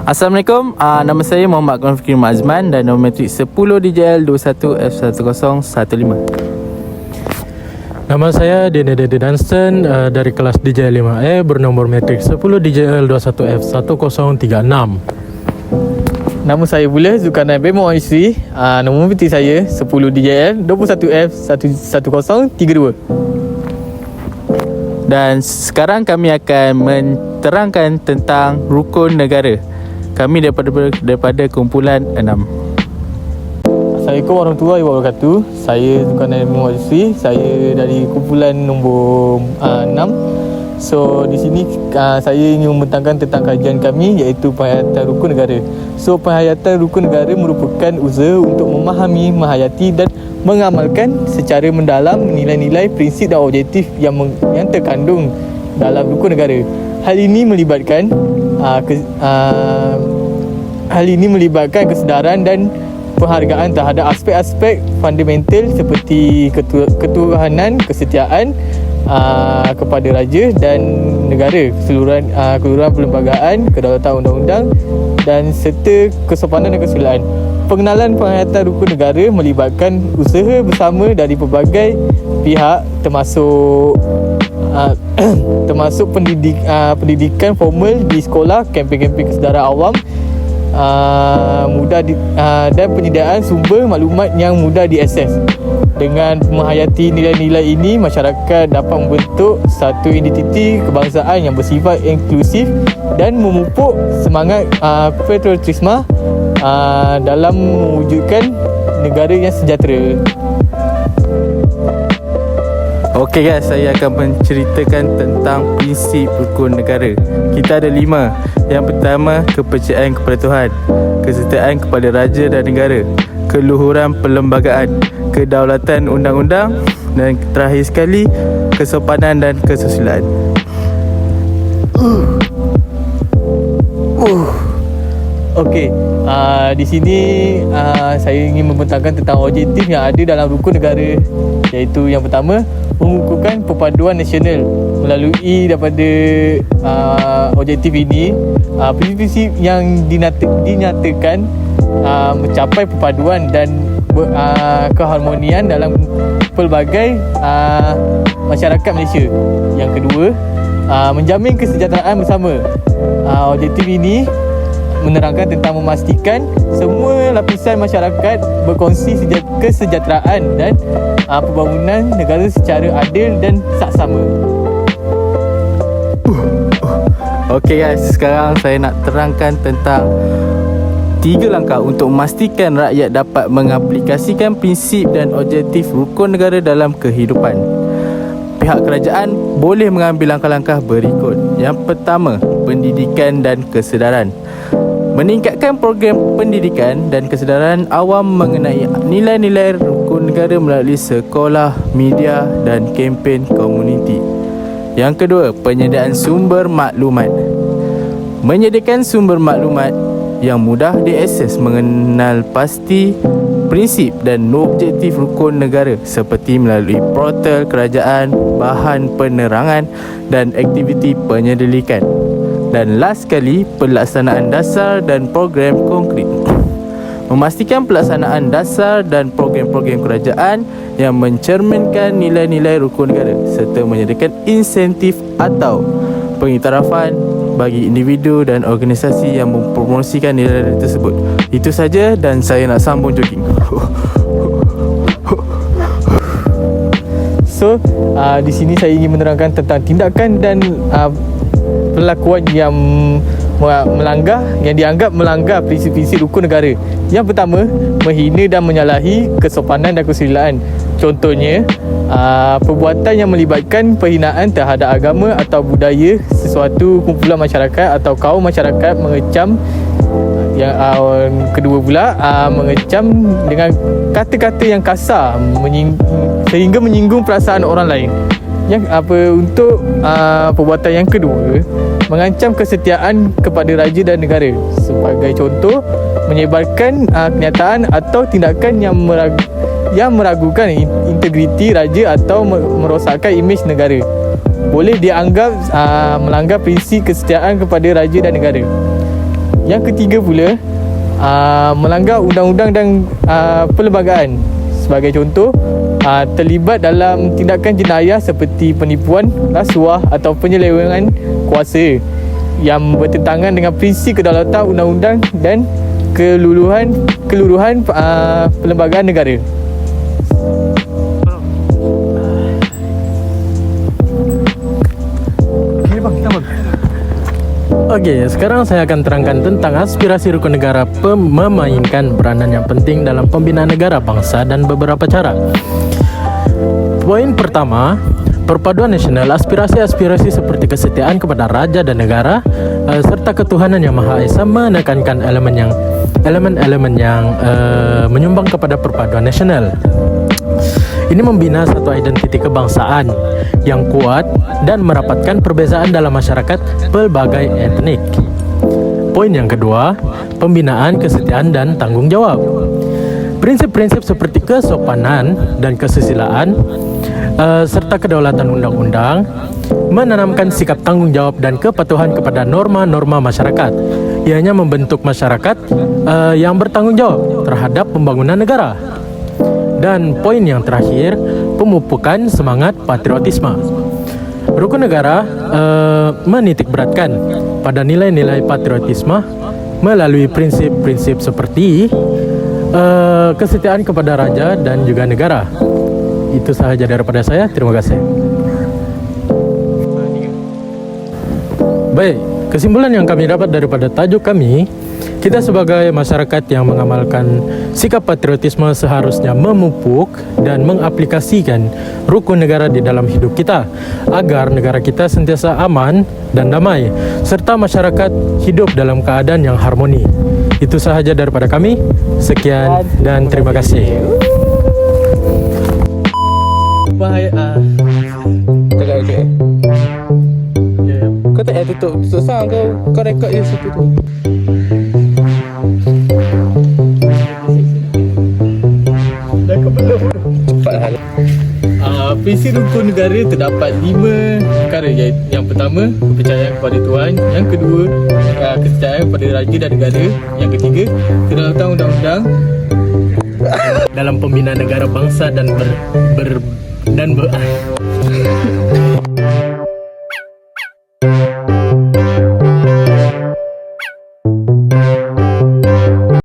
Assalamualaikum, nama saya Muhammad Akmal Fikri Mazman dan nombor metrik 10 DJL 21F1015. Nama saya Dede Dunstan dari kelas DJL 5E bernomor metrik 10 DJL 21F1036. Nama saya pula Zulkarnain bin Muhammad Yusri. Nombor metrik saya 10 DJL 21F1032. Dan sekarang kami akan menerangkan tentang rukun negara. Kami daripada kumpulan 6. Assalamualaikum warahmatullahi wabarakatuh. Saya Zulkarnain bin Muhammad Yusri. Saya dari kumpulan nombor 6. So di sini saya ingin membentangkan tentang kajian kami, iaitu penghayatan rukun negara. So penghayatan rukun negara merupakan usaha untuk memahami, menghayati dan mengamalkan secara mendalam nilai-nilai, prinsip dan objektif yang terkandung dalam rukun negara. Hal ini melibatkan kesedaran dan penghargaan terhadap aspek-aspek fundamental seperti ketuhanan, kesetiaan kepada raja dan negara, keseluruhan perlembagaan, kedaulatan undang-undang dan serta kesopanan dan kesusilaan. Pengenalan penghayatan rukun negara melibatkan usaha bersama dari pelbagai pihak termasuk pendidikan formal di sekolah, kempen-kempen kesedaran awam, dan penyediaan sumber maklumat yang mudah diakses. Dengan menghayati nilai-nilai ini, masyarakat dapat membentuk satu identiti kebangsaan yang bersifat inklusif dan memupuk semangat patriotisme dalam mewujudkan negara yang sejahtera. Okey guys, saya akan menceritakan tentang prinsip rukun negara. Kita ada 5. Yang pertama, kepercayaan kepada Tuhan, kesetiaan kepada raja dan negara, keluhuran perlembagaan, kedaulatan undang-undang, dan terakhir sekali, kesopanan dan kesusilaan. Okey, di sini saya ingin membentangkan tentang objektif yang ada dalam rukun negara, iaitu yang pertama, mengukuhkan perpaduan nasional. Melalui daripada objektif ini, prinsip yang dinyatakan mencapai perpaduan dan keharmonian dalam pelbagai masyarakat Malaysia. Yang kedua, menjamin kesejahteraan bersama. Objektif ini menerangkan tentang memastikan semua lapisan masyarakat berkongsi kesejahteraan dan pembangunan negara secara adil dan saksama. Okey guys, sekarang saya nak terangkan tentang 3 langkah untuk memastikan rakyat dapat mengaplikasikan prinsip dan objektif rukun negara dalam kehidupan. Pihak kerajaan boleh mengambil langkah-langkah berikut. Yang pertama, pendidikan dan kesedaran. Meningkatkan program pendidikan dan kesedaran awam mengenai nilai-nilai rukun negara melalui sekolah, media dan kempen komuniti. Yang kedua, penyediaan sumber maklumat. Menyediakan sumber maklumat yang mudah diakses mengenal pasti prinsip dan objektif rukun negara seperti melalui portal kerajaan, bahan penerangan dan aktiviti penyelidikan. Dan last sekali, pelaksanaan dasar dan program konkret. Memastikan pelaksanaan dasar dan program-program kerajaan yang mencerminkan nilai-nilai rukun negara serta menyediakan insentif atau pengiktirafan bagi individu dan organisasi yang mempromosikan nilai tersebut. Itu saja dan saya nak sambung jogging. So, di sini saya ingin menerangkan tentang tindakan dan perlakuan yang dianggap melanggar prinsip-prinsip rukun negara. Yang pertama, menghina dan menyalahi kesopanan dan kesusilaan. Contohnya, perbuatan yang melibatkan penghinaan terhadap agama atau budaya sesuatu kumpulan masyarakat atau kaum masyarakat, mengecam. Yang kedua pula, mengecam dengan kata-kata yang kasar sehingga menyinggung perasaan orang lain. Untuk perbuatan yang kedua, mengancam kesetiaan kepada raja dan negara. Sebagai contoh, menyebarkan kenyataan atau tindakan yang meragukan integriti raja atau merosakkan imej negara. boleh dianggap melanggar prinsip kesetiaan kepada raja dan negara. Yang ketiga pula, melanggar undang-undang dan perlembagaan. Sebagai contoh, terlibat dalam tindakan jenayah seperti penipuan, rasuah atau penyelewengan kuasa yang bertentangan dengan prinsip kedaulatan undang-undang dan keluruhan perlembagaan negara. Okey, sekarang saya akan terangkan tentang aspirasi rukun negara memainkan peranan yang penting dalam pembinaan negara, bangsa dan beberapa cara. Poin pertama, perpaduan nasional. Aspirasi-aspirasi seperti kesetiaan kepada raja dan negara serta ketuhanan yang Maha Esa menekankan elemen-elemen yang menyumbang kepada perpaduan nasional. Ini membina satu identiti kebangsaan yang kuat dan merapatkan perbezaan dalam masyarakat pelbagai etnik. Poin yang kedua, pembinaan kesetiaan dan tanggung jawab. Prinsip-prinsip seperti kesopanan dan kesusilaan serta kedaulatan undang-undang menanamkan sikap tanggung jawab dan kepatuhan kepada norma-norma masyarakat. Ianya membentuk masyarakat yang bertanggung jawab terhadap pembangunan negara. Dan poin yang terakhir, pemupukan semangat patriotisme. Rukun negara menitik beratkan pada nilai-nilai patriotisme melalui prinsip-prinsip seperti kesetiaan kepada raja dan juga negara. Itu sahaja daripada saya. Terima kasih. Baik, kesimpulan yang kami dapat daripada tajuk kami, kita sebagai masyarakat yang mengamalkan sikap patriotisme seharusnya memupuk dan mengaplikasikan rukun negara di dalam hidup kita agar negara kita sentiasa aman dan damai serta masyarakat hidup dalam keadaan yang harmoni. Itu sahaja daripada kami. Sekian dan terima kasih. Bahaya. Cakap okey. Kau tak payah tutup sound, kau rekod je situ tu. Dah kebelah. Cepat hal. Prinsip rukun negara terdapat 5 perkara. Yang pertama, kepercayaan kepada Tuhan. Yang kedua, kepercayaan kepada raja dan negara. Yang ketiga, kedaulatan undang-undang Dalam pembinaan negara, bangsa dan